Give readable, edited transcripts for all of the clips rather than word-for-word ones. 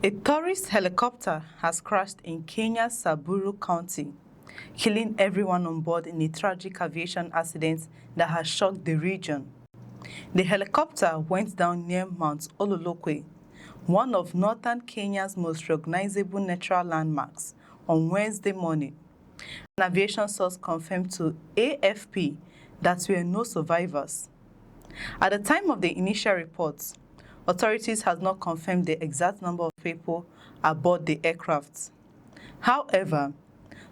A tourist helicopter has crashed in Kenya's Samburu County, killing everyone on board in a tragic aviation accident that has shocked the region. The helicopter went down near Mount Ololokwe, one of northern Kenya's most recognizable natural landmarks, on Wednesday morning. An aviation source confirmed to AFP that there were no survivors. At the time of the initial reports, authorities had not confirmed the exact number of people aboard the aircraft. However,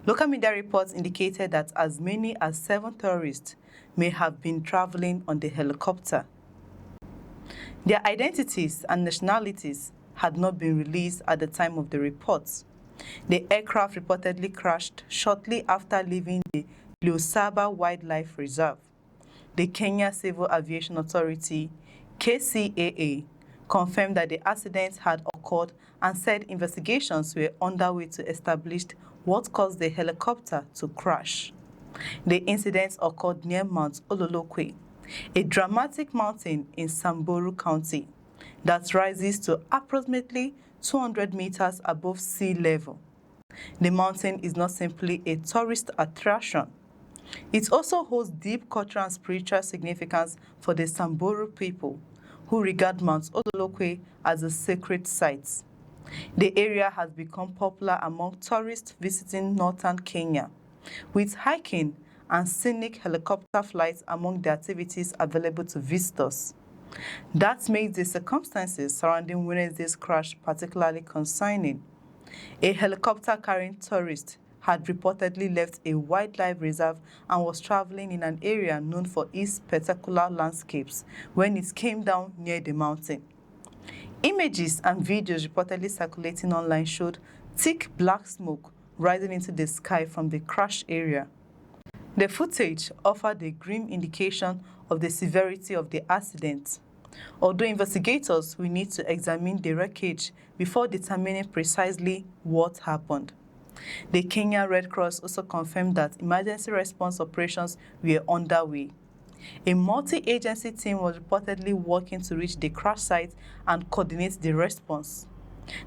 local media reports indicated that as many as 7 tourists may have been traveling on the helicopter. Their identities and nationalities had not been released at the time of the reports. The aircraft reportedly crashed shortly after leaving the Leosaba Wildlife Reserve. The Kenya Civil Aviation Authority, KCAA, confirmed that the accident had occurred and said investigations were underway to establish what caused the helicopter to crash. The incident occurred near Mount Ololokwe, a dramatic mountain in Samburu County that rises to approximately 200 meters above sea level. The mountain is not simply a tourist attraction. It also holds deep cultural and spiritual significance for the Samburu people, who regard Mount Ololokwe as a sacred site. The area has become popular among tourists visiting northern Kenya, with hiking and scenic helicopter flights among the activities available to visitors. That makes the circumstances surrounding Wednesday's crash particularly concerning. A helicopter carrying tourists had reportedly left a wildlife reserve and was traveling in an area known for its spectacular landscapes when it came down near the mountain. Images and videos reportedly circulating online showed thick black smoke rising into the sky from the crash area. The footage offered a grim indication of the severity of the accident, although investigators will need to examine the wreckage before determining precisely what happened. The Kenya Red Cross also confirmed that emergency response operations were underway. A multi-agency team was reportedly working to reach the crash site and coordinate the response.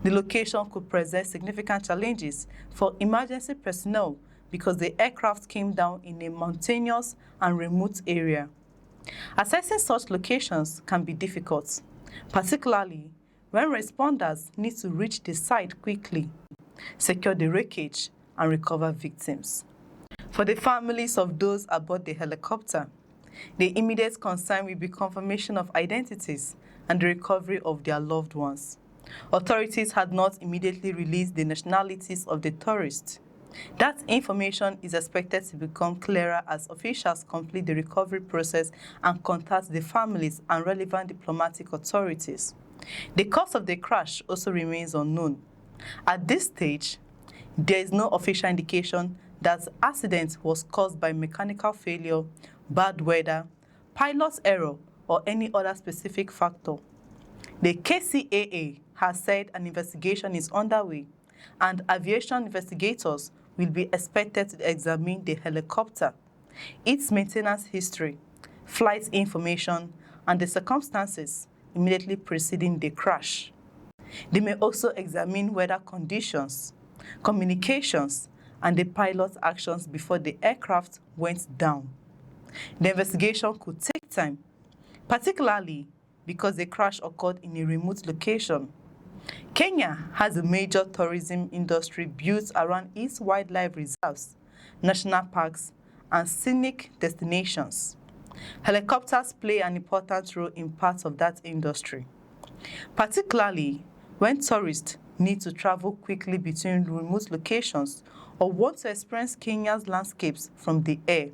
The location could present significant challenges for emergency personnel because the aircraft came down in a mountainous and remote area. Assessing such locations can be difficult, particularly when responders need to reach the site quickly, secure the wreckage, and recover victims. For the families of those aboard the helicopter, the immediate concern will be confirmation of identities and the recovery of their loved ones. Authorities had not immediately released the nationalities of the tourists. That information is expected to become clearer as officials complete the recovery process and contact the families and relevant diplomatic authorities. The cause of the crash also remains unknown. At this stage, there is no official indication that the accident was caused by mechanical failure, bad weather, pilot error, or any other specific factor. The KCAA has said an investigation is underway, and aviation investigators will be expected to examine the helicopter, its maintenance history, flight information, and the circumstances immediately preceding the crash. They may also examine weather conditions, communications, and the pilot's actions before the aircraft went down. The investigation could take time, particularly because the crash occurred in a remote location. Kenya has a major tourism industry built around its wildlife reserves, national parks, and scenic destinations. Helicopters play an important role in parts of that industry, particularly when tourists need to travel quickly between remote locations or want to experience Kenya's landscapes from the air.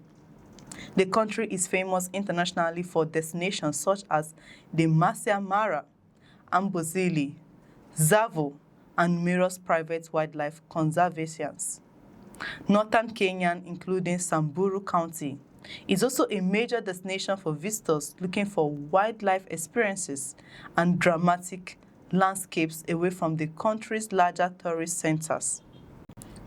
The country is famous internationally for destinations such as the Masai Mara, Amboseli, Tsavo, and numerous private wildlife conservations. Northern Kenya, including Samburu County, is also a major destination for visitors looking for wildlife experiences and dramatic landscapes away from the country's larger tourist centers.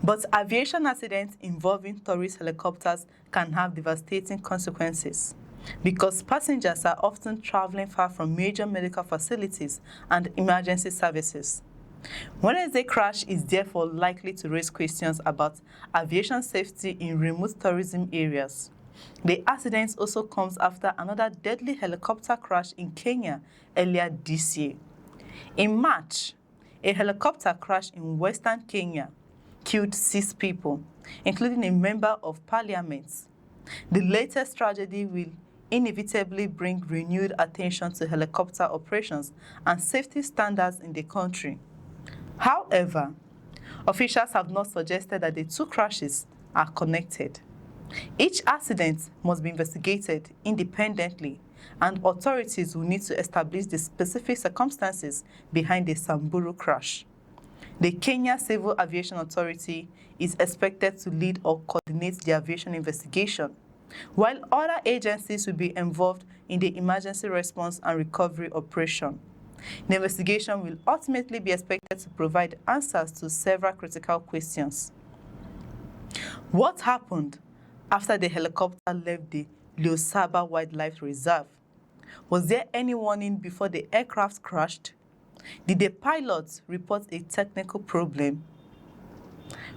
But aviation accidents involving tourist helicopters can have devastating consequences because passengers are often traveling far from major medical facilities and emergency services. Wednesday crash is therefore likely to raise questions about aviation safety in remote tourism areas. The accident also comes after another deadly helicopter crash in Kenya earlier this year. In March, a helicopter crash in western Kenya killed 6 people, including a member of parliament. The latest tragedy will inevitably bring renewed attention to helicopter operations and safety standards in the country. However, officials have not suggested that the two crashes are connected. Each accident must be investigated independently, and authorities will need to establish the specific circumstances behind the Samburu crash. The Kenya Civil Aviation Authority is expected to lead or coordinate the aviation investigation, while other agencies will be involved in the emergency response and recovery operation. The investigation will ultimately be expected to provide answers to several critical questions. What happened after the helicopter left the Leosaba Wildlife Reserve? Was there any warning before the aircraft crashed? Did the pilots report a technical problem?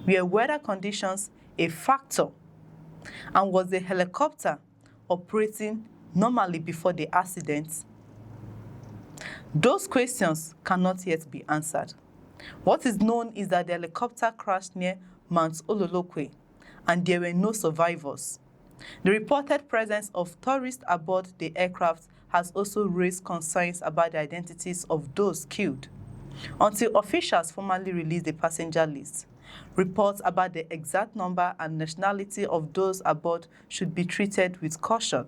Were weather conditions a factor? And was the helicopter operating normally before the accident? Those questions cannot yet be answered. What is known is that the helicopter crashed near Mount Ololokwe, and there were no survivors. The reported presence of tourists aboard the aircraft has also raised concerns about the identities of those killed. Until officials formally release the passenger list, reports about the exact number and nationality of those aboard should be treated with caution.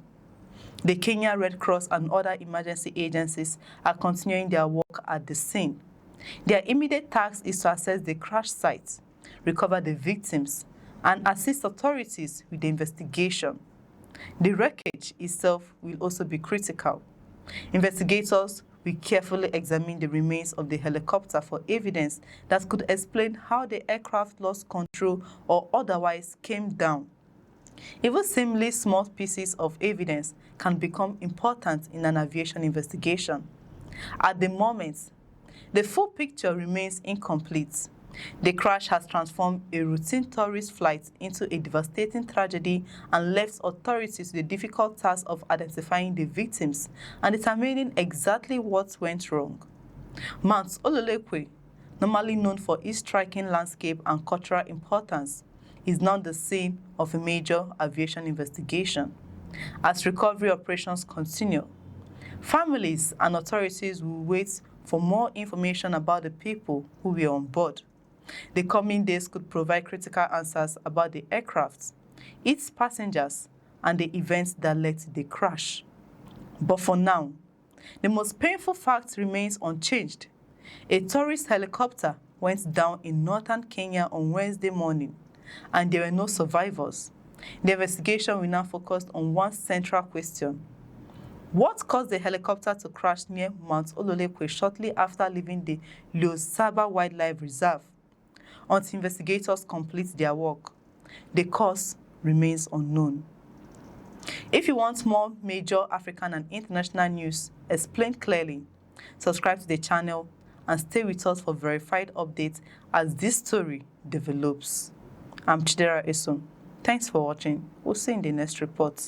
The Kenya Red Cross and other emergency agencies are continuing their work at the scene. Their immediate task is to assess the crash site, recover the victims, and assist authorities with the investigation. The wreckage itself will also be critical. Investigators will carefully examine the remains of the helicopter for evidence that could explain how the aircraft lost control or otherwise came down. Even seemingly small pieces of evidence can become important in an aviation investigation. At the moment, the full picture remains incomplete. The crash has transformed a routine tourist flight into a devastating tragedy and left authorities with the difficult task of identifying the victims and determining exactly what went wrong. Mount Ololokwe, normally known for its striking landscape and cultural importance, is now the scene of a major aviation investigation. As recovery operations continue, families and authorities will wait for more information about the people who were on board. The coming days could provide critical answers about the aircraft, its passengers, and the events that led to the crash. But for now, the most painful fact remains unchanged. A tourist helicopter went down in northern Kenya on Wednesday morning, and there were no survivors. The investigation will now focus on one central question: what caused the helicopter to crash near Mount Ololokwe shortly after leaving the Leosaba Wildlife Reserve? Until investigators complete their work, the cause remains unknown. If you want more major African and international news explained clearly, subscribe to the channel and stay with us for verified updates as this story develops. I'm Chidera Esom. Thanks for watching. We'll see you in the next report.